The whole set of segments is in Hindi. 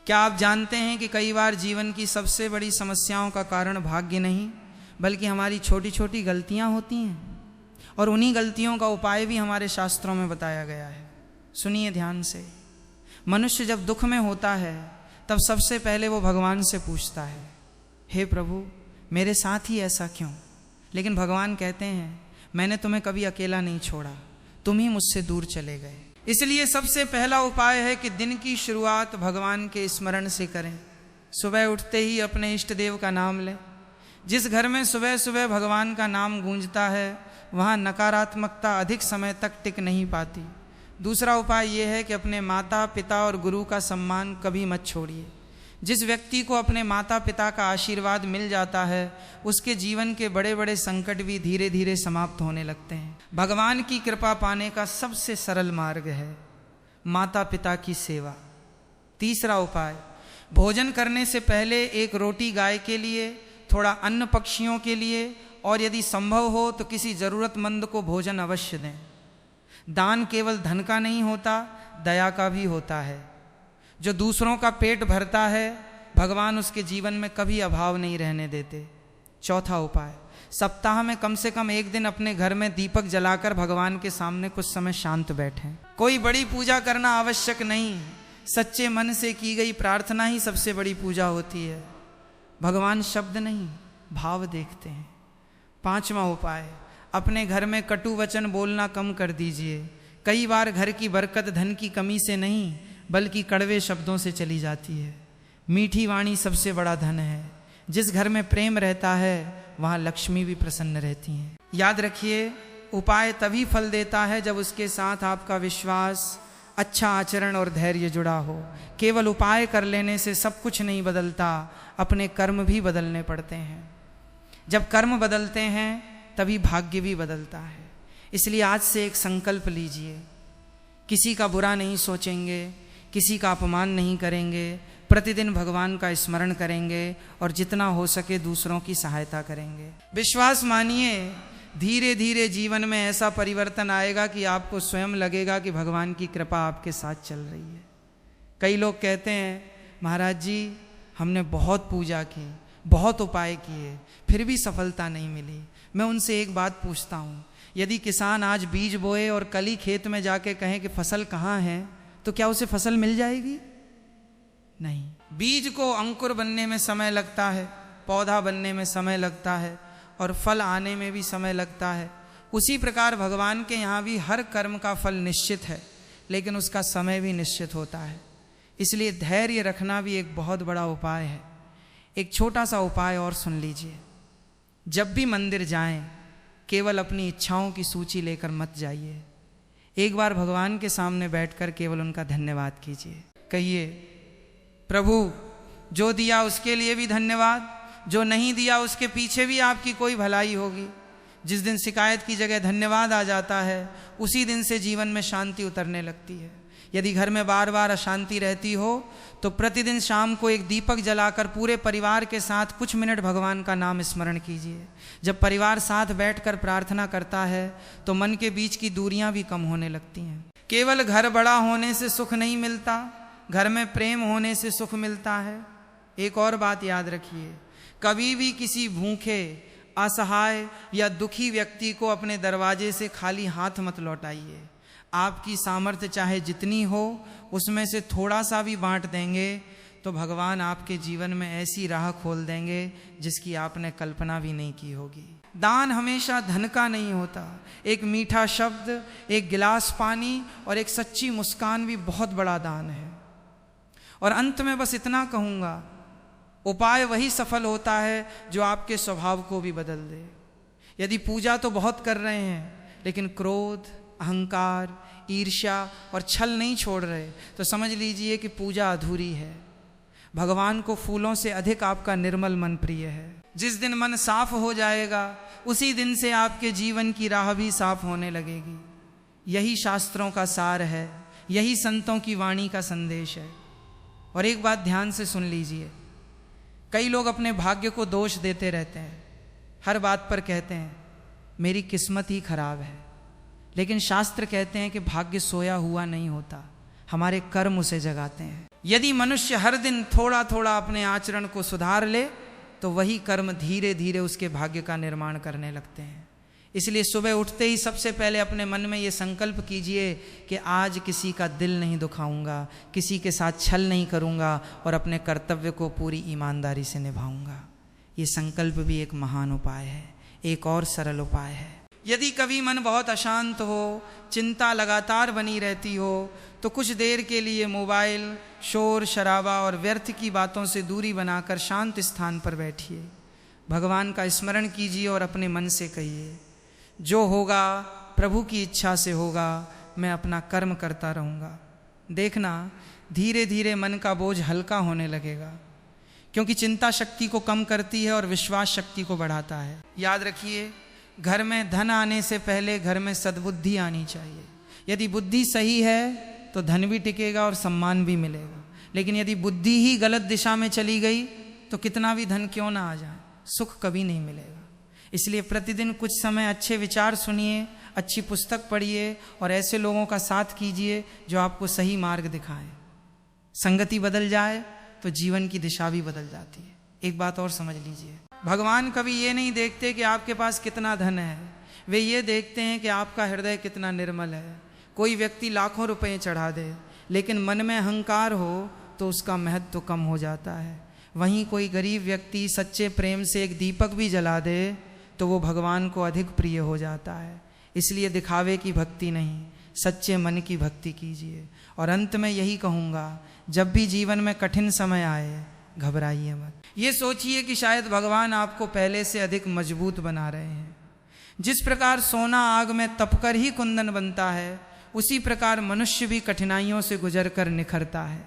क्या आप जानते हैं कि कई बार जीवन की सबसे बड़ी समस्याओं का कारण भाग्य नहीं बल्कि हमारी छोटी छोटी गलतियां होती हैं, और उन्हीं गलतियों का उपाय भी हमारे शास्त्रों में बताया गया है। सुनिए ध्यान से। मनुष्य जब दुख में होता है तब सबसे पहले वो भगवान से पूछता है, हे प्रभु मेरे साथ ही ऐसा क्यों? लेकिन भगवान कहते हैं, मैंने तुम्हें कभी अकेला नहीं छोड़ा, तुम ही मुझसे दूर चले गए। इसलिए सबसे पहला उपाय है कि दिन की शुरुआत भगवान के स्मरण से करें। सुबह उठते ही अपने इष्ट देव का नाम लें। जिस घर में सुबह सुबह भगवान का नाम गूंजता है वहाँ नकारात्मकता अधिक समय तक टिक नहीं पाती। दूसरा उपाय ये है कि अपने माता पिता और गुरु का सम्मान कभी मत छोड़िए। जिस व्यक्ति को अपने माता पिता का आशीर्वाद मिल जाता है उसके जीवन के बड़े बड़े संकट भी धीरे धीरे समाप्त होने लगते हैं। भगवान की कृपा पाने का सबसे सरल मार्ग है माता पिता की सेवा। तीसरा उपाय, भोजन करने से पहले एक रोटी गाय के लिए, थोड़ा अन्न पक्षियों के लिए, और यदि संभव हो तो किसी ज़रूरतमंद को भोजन अवश्य दें। दान केवल धन का नहीं होता, दया का भी होता है। जो दूसरों का पेट भरता है भगवान उसके जीवन में कभी अभाव नहीं रहने देते। चौथा उपाय, सप्ताह में कम से कम एक दिन अपने घर में दीपक जलाकर भगवान के सामने कुछ समय शांत बैठें। कोई बड़ी पूजा करना आवश्यक नहीं, सच्चे मन से की गई प्रार्थना ही सबसे बड़ी पूजा होती है। भगवान शब्द नहीं भाव देखते हैं। पांचवा उपाय, अपने घर में कटु वचन बोलना कम कर दीजिए। कई बार घर की बरकत धन की कमी से नहीं बल्कि कड़वे शब्दों से चली जाती है। मीठी वाणी सबसे बड़ा धन है। जिस घर में प्रेम रहता है वहाँ लक्ष्मी भी प्रसन्न रहती हैं। याद रखिए, उपाय तभी फल देता है जब उसके साथ आपका विश्वास, अच्छा आचरण और धैर्य जुड़ा हो। केवल उपाय कर लेने से सब कुछ नहीं बदलता, अपने कर्म भी बदलने पड़ते हैं। जब कर्म बदलते हैं तभी भाग्य भी बदलता है। इसलिए आज से एक संकल्प लीजिए, किसी का बुरा नहीं सोचेंगे, किसी का अपमान नहीं करेंगे, प्रतिदिन भगवान का स्मरण करेंगे और जितना हो सके दूसरों की सहायता करेंगे। विश्वास मानिए, धीरे धीरे जीवन में ऐसा परिवर्तन आएगा कि आपको स्वयं लगेगा कि भगवान की कृपा आपके साथ चल रही है। कई लोग कहते हैं, महाराज जी हमने बहुत पूजा की, बहुत उपाय किए, फिर भी सफलता नहीं मिली। मैं उनसे एक बात पूछता हूँ, यदि किसान आज बीज बोए और कल ही खेत में जाके कहें कि फसल कहाँ है, तो क्या उसे फसल मिल जाएगी? नहीं। बीज को अंकुर बनने में समय लगता है, पौधा बनने में समय लगता है और फल आने में भी समय लगता है। उसी प्रकार भगवान के यहाँ भी हर कर्म का फल निश्चित है, लेकिन उसका समय भी निश्चित होता है। इसलिए धैर्य रखना भी एक बहुत बड़ा उपाय है। एक छोटा सा उपाय और सुन लीजिए। जब भी मंदिर जाएं, केवल अपनी इच्छाओं की सूची लेकर मत जाइए। एक बार भगवान के सामने बैठकर केवल उनका धन्यवाद कीजिए। कहिए, प्रभु जो दिया उसके लिए भी धन्यवाद, जो नहीं दिया उसके पीछे भी आपकी कोई भलाई होगी। जिस दिन शिकायत की जगह धन्यवाद आ जाता है उसी दिन से जीवन में शांति उतरने लगती है। यदि घर में बार बार अशांति रहती हो तो प्रतिदिन शाम को एक दीपक जलाकर पूरे परिवार के साथ कुछ मिनट भगवान का नाम स्मरण कीजिए। जब परिवार साथ बैठकर प्रार्थना करता है तो मन के बीच की दूरियां भी कम होने लगती हैं। केवल घर बड़ा होने से सुख नहीं मिलता, घर में प्रेम होने से सुख मिलता है। एक और बात याद रखिए, कभी भी किसी भूखे, असहाय या दुखी व्यक्ति को अपने दरवाजे से खाली हाथ मत लौटाइए। आपकी सामर्थ्य चाहे जितनी हो उसमें से थोड़ा सा भी बांट देंगे तो भगवान आपके जीवन में ऐसी राह खोल देंगे जिसकी आपने कल्पना भी नहीं की होगी। दान हमेशा धन का नहीं होता। एक मीठा शब्द, एक गिलास पानी और एक सच्ची मुस्कान भी बहुत बड़ा दान है। और अंत में बस इतना कहूँगा, उपाय वही सफल होता है जो आपके स्वभाव को भी बदल दे। यदि पूजा तो बहुत कर रहे हैं लेकिन क्रोध, अहंकार, ईर्ष्या और छल नहीं छोड़ रहे तो समझ लीजिए कि पूजा अधूरी है। भगवान को फूलों से अधिक आपका निर्मल मन प्रिय है। जिस दिन मन साफ हो जाएगा उसी दिन से आपके जीवन की राह भी साफ होने लगेगी। यही शास्त्रों का सार है, यही संतों की वाणी का संदेश है। और एक बात ध्यान से सुन लीजिए, कई लोग अपने भाग्य को दोष देते रहते हैं। हर बात पर कहते हैं मेरी किस्मत ही खराब है, लेकिन शास्त्र कहते हैं कि भाग्य सोया हुआ नहीं होता, हमारे कर्म उसे जगाते हैं। यदि मनुष्य हर दिन थोड़ा थोड़ा अपने आचरण को सुधार ले तो वही कर्म धीरे धीरे उसके भाग्य का निर्माण करने लगते हैं। इसलिए सुबह उठते ही सबसे पहले अपने मन में ये संकल्प कीजिए कि आज किसी का दिल नहीं दुखाऊंगा, किसी के साथ छल नहीं करूंगा और अपने कर्तव्य को पूरी ईमानदारी से निभाऊंगा। ये संकल्प भी एक महान उपाय है, एक और सरल उपाय है। यदि कभी मन बहुत अशांत हो, चिंता लगातार बनी रहती हो, तो कुछ देर के लिए मोबाइल, शोर शराबा और व्यर्थ की बातों से दूरी बनाकर शांत स्थान पर बैठिए। भगवान का स्मरण कीजिए और अपने मन से कहिए, जो होगा प्रभु की इच्छा से होगा, मैं अपना कर्म करता रहूँगा। देखना धीरे धीरे मन का बोझ हल्का होने लगेगा, क्योंकि चिंता शक्ति को कम करती है और विश्वास शक्ति को बढ़ाता है। याद रखिए, घर में धन आने से पहले घर में सद्बुद्धि आनी चाहिए। यदि बुद्धि सही है तो धन भी टिकेगा और सम्मान भी मिलेगा, लेकिन यदि बुद्धि ही गलत दिशा में चली गई तो कितना भी धन क्यों ना आ जाए, सुख कभी नहीं मिलेगा। इसलिए प्रतिदिन कुछ समय अच्छे विचार सुनिए, अच्छी पुस्तक पढ़िए और ऐसे लोगों का साथ कीजिए जो आपको सही मार्ग दिखाएं। संगति बदल जाए तो जीवन की दिशा भी बदल जाती है। एक बात और समझ लीजिए, भगवान कभी ये नहीं देखते कि आपके पास कितना धन है, वे ये देखते हैं कि आपका हृदय कितना निर्मल है। कोई व्यक्ति लाखों रुपए चढ़ा दे, लेकिन मन में अहंकार हो तो उसका महत्व तो कम हो जाता है। वहीं कोई गरीब व्यक्ति सच्चे प्रेम से एक दीपक भी जला दे तो वो भगवान को अधिक प्रिय हो जाता है। इसलिए दिखावे की भक्ति नहीं, सच्चे मन की भक्ति कीजिए। और अंत में यही कहूँगा, जब भी जीवन में कठिन समय आए घबराइए मत। ये सोचिए कि शायद भगवान आपको पहले से अधिक मजबूत बना रहे हैं। जिस प्रकार सोना आग में तपकर ही कुंदन बनता है, उसी प्रकार मनुष्य भी कठिनाइयों से गुजर कर निखरता है।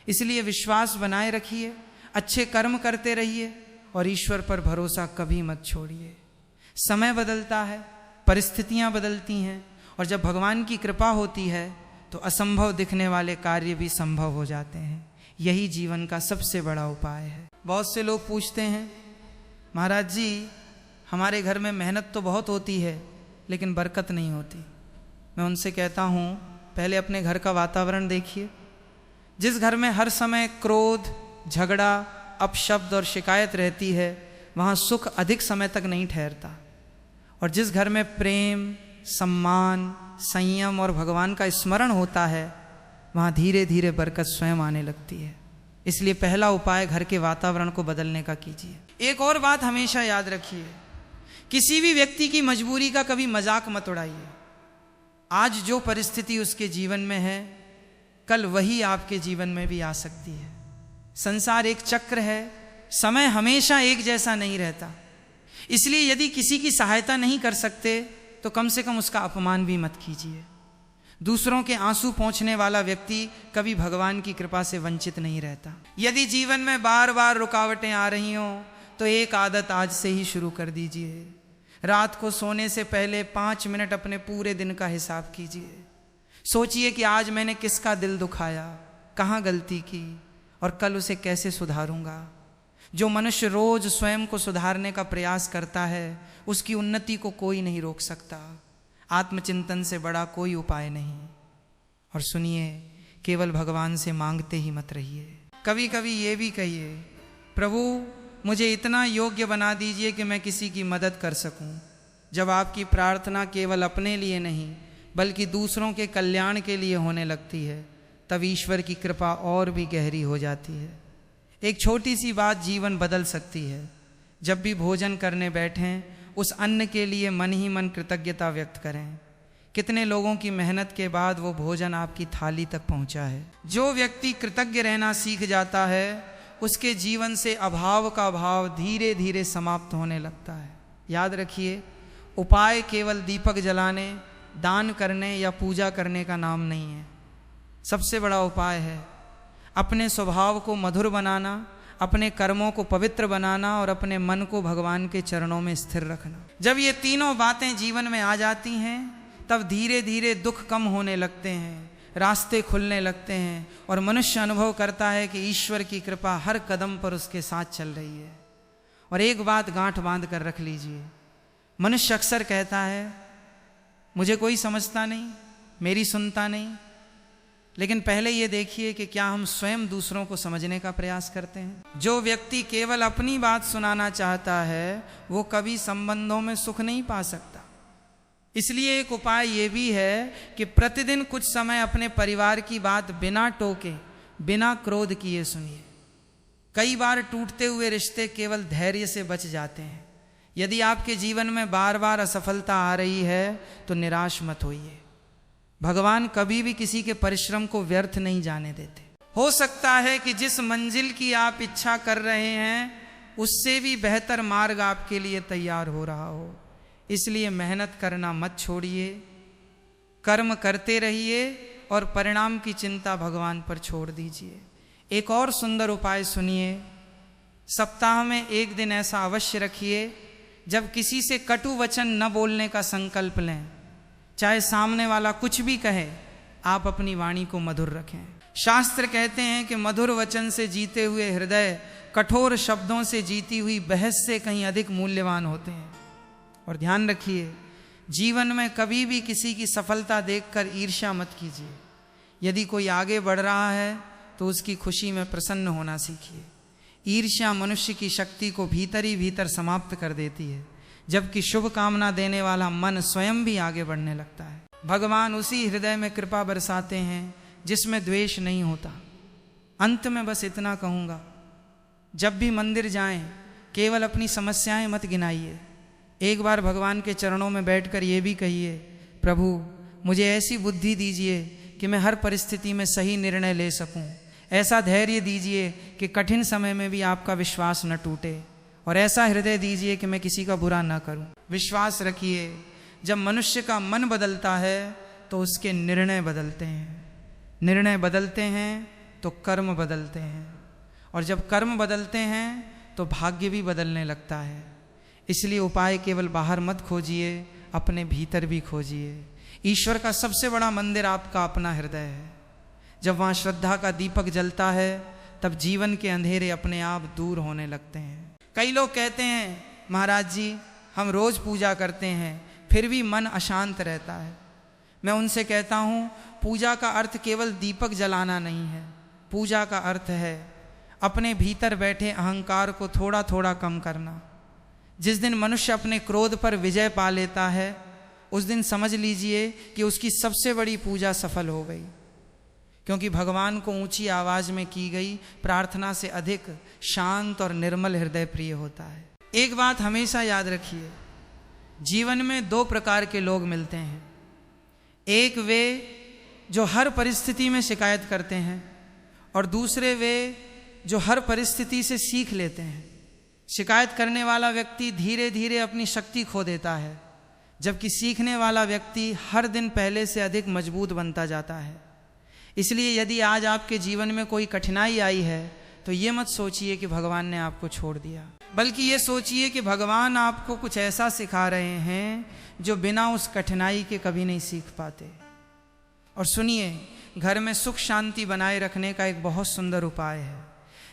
इसलिए विश्वास बनाए रखिए, अच्छे कर्म करते रहिए और ईश्वर पर भरोसा कभी मत छोड़िए। समय बदलता है, परिस्थितियां बदलती हैं, और जब भगवान की कृपा होती है तो असंभव दिखने वाले कार्य भी संभव हो जाते हैं। यही जीवन का सबसे बड़ा उपाय है। बहुत से लोग पूछते हैं, महाराज जी हमारे घर में मेहनत तो बहुत होती है लेकिन बरकत नहीं होती। मैं उनसे कहता हूँ, पहले अपने घर का वातावरण देखिए। जिस घर में हर समय क्रोध, झगड़ा, अपशब्द और शिकायत रहती है, वहाँ सुख अधिक समय तक नहीं ठहरता। और जिस घर में प्रेम, सम्मान, संयम और भगवान का स्मरण होता है, वहाँ धीरे धीरे बरकत स्वयं आने लगती है। इसलिए पहला उपाय घर के वातावरण को बदलने का कीजिए। एक और बात हमेशा याद रखिए, किसी भी व्यक्ति की मजबूरी का कभी मजाक मत उड़ाइए। आज जो परिस्थिति उसके जीवन में है, कल वही आपके जीवन में भी आ सकती है। संसार एक चक्र है, समय हमेशा एक जैसा नहीं रहता। इसलिए यदि किसी की सहायता नहीं कर सकते तो कम से कम उसका अपमान भी मत कीजिए। दूसरों के आंसू पोंछने वाला व्यक्ति कभी भगवान की कृपा से वंचित नहीं रहता। यदि जीवन में बार बार रुकावटें आ रही हों तो एक आदत आज से ही शुरू कर दीजिए। रात को सोने से पहले 5 मिनट अपने पूरे दिन का हिसाब कीजिए। सोचिए कि आज मैंने किसका दिल दुखाया, कहाँ गलती की और कल उसे कैसे सुधारूंगा। जो मनुष्य रोज स्वयं को सुधारने का प्रयास करता है, उसकी उन्नति को कोई नहीं रोक सकता। आत्मचिंतन से बड़ा कोई उपाय नहीं। और सुनिए, केवल भगवान से मांगते ही मत रहिए। कभी कभी ये भी कहिए, प्रभु मुझे इतना योग्य बना दीजिए कि मैं किसी की मदद कर सकूं। जब आपकी प्रार्थना केवल अपने लिए नहीं बल्कि दूसरों के कल्याण के लिए होने लगती है, तब ईश्वर की कृपा और भी गहरी हो जाती है। एक छोटी सी बात जीवन बदल सकती है। जब भी भोजन करने बैठें, उस अन्न के लिए मन ही मन कृतज्ञता व्यक्त करें। कितने लोगों की मेहनत के बाद वो भोजन आपकी थाली तक पहुंचा है। जो व्यक्ति कृतज्ञ रहना सीख जाता है, उसके जीवन से अभाव का भाव धीरे धीरे समाप्त होने लगता है। याद रखिए, उपाय केवल दीपक जलाने, दान करने या पूजा करने का नाम नहीं है। सबसे बड़ा उपाय है अपने स्वभाव को मधुर बनाना, अपने कर्मों को पवित्र बनाना और अपने मन को भगवान के चरणों में स्थिर रखना। जब ये तीनों बातें जीवन में आ जाती हैं, तब धीरे धीरे दुख कम होने लगते हैं, रास्ते खुलने लगते हैं और मनुष्य अनुभव करता है कि ईश्वर की कृपा हर कदम पर उसके साथ चल रही है। और एक बात गांठ बांध कर रख लीजिए, मनुष्य अक्सर कहता है मुझे कोई समझता नहीं, मेरी सुनता नहीं, लेकिन पहले ये देखिए कि क्या हम स्वयं दूसरों को समझने का प्रयास करते हैं। जो व्यक्ति केवल अपनी बात सुनाना चाहता है वो कभी संबंधों में सुख नहीं पा सकता। इसलिए एक उपाय ये भी है कि प्रतिदिन कुछ समय अपने परिवार की बात बिना टोके, बिना क्रोध किए सुनिए। कई बार टूटते हुए रिश्ते केवल धैर्य से बच जाते हैं। यदि आपके जीवन में बार बार असफलता आ रही है तो निराश मत होइए। भगवान कभी भी किसी के परिश्रम को व्यर्थ नहीं जाने देते। हो सकता है कि जिस मंजिल की आप इच्छा कर रहे हैं उससे भी बेहतर मार्ग आपके लिए तैयार हो रहा हो। इसलिए मेहनत करना मत छोड़िए, कर्म करते रहिए और परिणाम की चिंता भगवान पर छोड़ दीजिए। एक और सुंदर उपाय सुनिए। सप्ताह में एक दिन ऐसा अवश्य रखिए जब किसी से कटु वचन न बोलने का संकल्प लें। चाहे सामने वाला कुछ भी कहे, आप अपनी वाणी को मधुर रखें। शास्त्र कहते हैं कि मधुर वचन से जीते हुए हृदय कठोर शब्दों से जीती हुई बहस से कहीं अधिक मूल्यवान होते हैं। और ध्यान रखिए, जीवन में कभी भी किसी की सफलता देखकर ईर्ष्या मत कीजिए। यदि कोई आगे बढ़ रहा है तो उसकी खुशी में प्रसन्न होना सीखिए। ईर्ष्या मनुष्य की शक्ति को भीतर ही भीतर समाप्त कर देती है, जबकि शुभ कामना देने वाला मन स्वयं भी आगे बढ़ने लगता है। भगवान उसी हृदय में कृपा बरसाते हैं जिसमें द्वेष नहीं होता। अंत में बस इतना कहूँगा, जब भी मंदिर जाएं केवल अपनी समस्याएं मत गिनाइए। एक बार भगवान के चरणों में बैठकर ये भी कहिए, प्रभु मुझे ऐसी बुद्धि दीजिए कि मैं हर परिस्थिति में सही निर्णय ले सकूं। ऐसा धैर्य दीजिए कि कठिन समय में भी आपका विश्वास न टूटे, और ऐसा हृदय दीजिए कि मैं किसी का बुरा न करूं। विश्वास रखिए, जब मनुष्य का मन बदलता है तो उसके निर्णय बदलते हैं, निर्णय बदलते हैं तो कर्म बदलते हैं, और जब कर्म बदलते हैं तो भाग्य भी बदलने लगता है। इसलिए उपाय केवल बाहर मत खोजिए, अपने भीतर भी खोजिए। ईश्वर का सबसे बड़ा मंदिर आपका अपना हृदय है। जब वहाँ श्रद्धा का दीपक जलता है तब जीवन के अंधेरे अपने आप दूर होने लगते हैं। कई लोग कहते हैं, महाराज जी हम रोज़ पूजा करते हैं फिर भी मन अशांत रहता है। मैं उनसे कहता हूँ, पूजा का अर्थ केवल दीपक जलाना नहीं है। पूजा का अर्थ है अपने भीतर बैठे अहंकार को थोड़ा थोड़ा कम करना। जिस दिन मनुष्य अपने क्रोध पर विजय पा लेता है उस दिन समझ लीजिए कि उसकी सबसे बड़ी पूजा सफल हो गई, क्योंकि भगवान को ऊंची आवाज में की गई प्रार्थना से अधिक शांत और निर्मल हृदय प्रिय होता है। एक बात हमेशा याद रखिए, जीवन में दो प्रकार के लोग मिलते हैं। एक वे जो हर परिस्थिति में शिकायत करते हैं, और दूसरे वे जो हर परिस्थिति से सीख लेते हैं। शिकायत करने वाला व्यक्ति धीरे धीरे अपनी शक्ति खो देता है, जबकि सीखने वाला व्यक्ति हर दिन पहले से अधिक मजबूत बनता जाता है। इसलिए यदि आज आपके जीवन में कोई कठिनाई आई है तो ये मत सोचिए कि भगवान ने आपको छोड़ दिया, बल्कि ये सोचिए कि भगवान आपको कुछ ऐसा सिखा रहे हैं जो बिना उस कठिनाई के कभी नहीं सीख पाते। और सुनिए, घर में सुख शांति बनाए रखने का एक बहुत सुंदर उपाय है।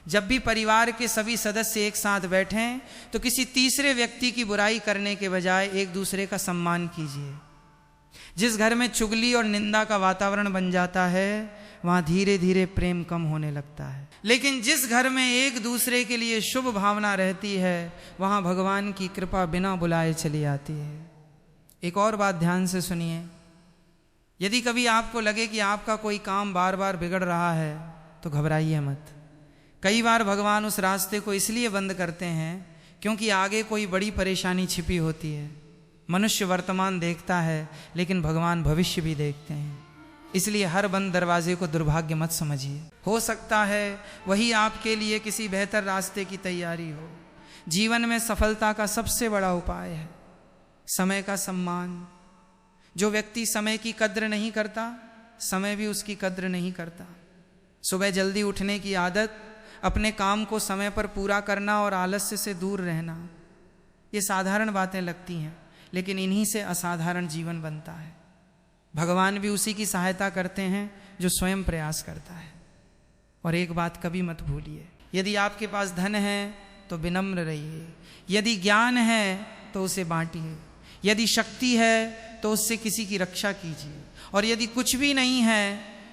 जब भी परिवार के सभी सदस्य एक साथ बैठें तो किसी तीसरे व्यक्ति की बुराई करने के बजाय एक दूसरे का सम्मान कीजिए। जिस घर में चुगली और निंदा का वातावरण बन जाता है वहाँ धीरे धीरे प्रेम कम होने लगता है। लेकिन जिस घर में एक दूसरे के लिए शुभ भावना रहती है वहाँ भगवान की कृपा बिना बुलाए चली आती है। एक और बात ध्यान से सुनिए, यदि कभी आपको लगे कि आपका कोई काम बार बार बिगड़ रहा है तो घबराइए मत। कई बार भगवान उस रास्ते को इसलिए बंद करते हैं क्योंकि आगे कोई बड़ी परेशानी छिपी होती है। मनुष्य वर्तमान देखता है लेकिन भगवान भविष्य भी देखते हैं। इसलिए हर बंद दरवाजे को दुर्भाग्य मत समझिए। हो सकता है वही आपके लिए किसी बेहतर रास्ते की तैयारी हो। जीवन में सफलता का सबसे बड़ा उपाय है समय का सम्मान। जो व्यक्ति समय की कद्र नहीं करता, समय भी उसकी कद्र नहीं करता। सुबह जल्दी उठने की आदत, अपने काम को समय पर पूरा करना और आलस्य से दूर रहना, ये साधारण बातें लगती हैं, लेकिन इन्हीं से असाधारण जीवन बनता है। भगवान भी उसी की सहायता करते हैं जो स्वयं प्रयास करता है। और एक बात कभी मत भूलिए, यदि आपके पास धन है तो विनम्र रहिए, यदि ज्ञान है तो उसे बांटिए, यदि शक्ति है तो उससे किसी की रक्षा कीजिए, और यदि कुछ भी नहीं है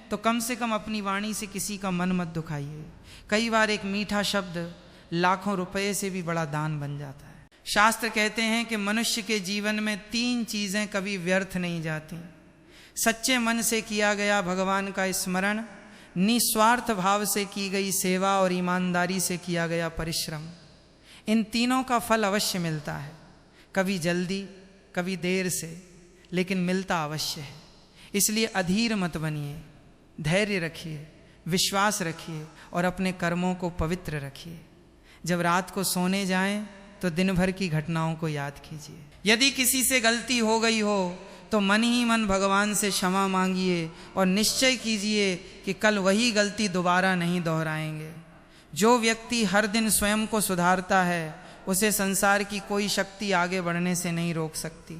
तो कम से कम अपनी वाणी से किसी का मन मत दुखाइए। कई बार एक मीठा शब्द लाखों रुपए से भी बड़ा दान बन जाता है। शास्त्र कहते हैं कि मनुष्य के जीवन में 3 चीज़ें कभी व्यर्थ नहीं जाती। सच्चे मन से किया गया भगवान का स्मरण, निस्वार्थ भाव से की गई सेवा और ईमानदारी से किया गया परिश्रम। इन तीनों का फल अवश्य मिलता है, कभी जल्दी कभी देर से, लेकिन मिलता अवश्य है। इसलिए अधीर मत बनिए, धैर्य रखिए, विश्वास रखिए और अपने कर्मों को पवित्र रखिए। जब रात को सोने जाएं तो दिन भर की घटनाओं को याद कीजिए। यदि किसी से गलती हो गई हो तो मन ही मन भगवान से क्षमा मांगिए और निश्चय कीजिए कि कल वही गलती दोबारा नहीं दोहराएंगे। जो व्यक्ति हर दिन स्वयं को सुधारता है उसे संसार की कोई शक्ति आगे बढ़ने से नहीं रोक सकती।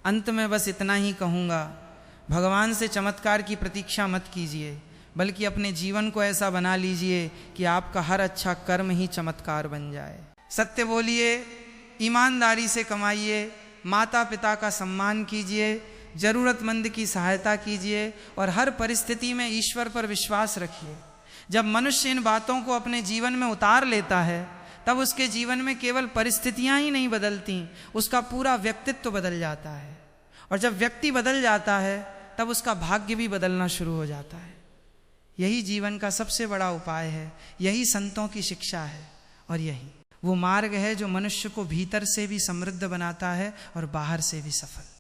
अंत में बस इतना ही कहूँगा, भगवान से चमत्कार की प्रतीक्षा मत कीजिए, बल्कि अपने जीवन को ऐसा बना लीजिए कि आपका हर अच्छा कर्म ही चमत्कार बन जाए। सत्य बोलिए, ईमानदारी से कमाइए, माता पिता का सम्मान कीजिए, ज़रूरतमंद की सहायता कीजिए और हर परिस्थिति में ईश्वर पर विश्वास रखिए। जब मनुष्य इन बातों को अपने जीवन में उतार लेता है तब उसके जीवन में केवल परिस्थितियां ही नहीं बदलती, उसका पूरा व्यक्तित्व बदल जाता है। और जब व्यक्ति बदल जाता है तब उसका भाग्य भी बदलना शुरू हो जाता है। यही जीवन का सबसे बड़ा उपाय है, यही संतों की शिक्षा है और यही वो मार्ग है जो मनुष्य को भीतर से भी समृद्ध बनाता है और बाहर से भी सफल।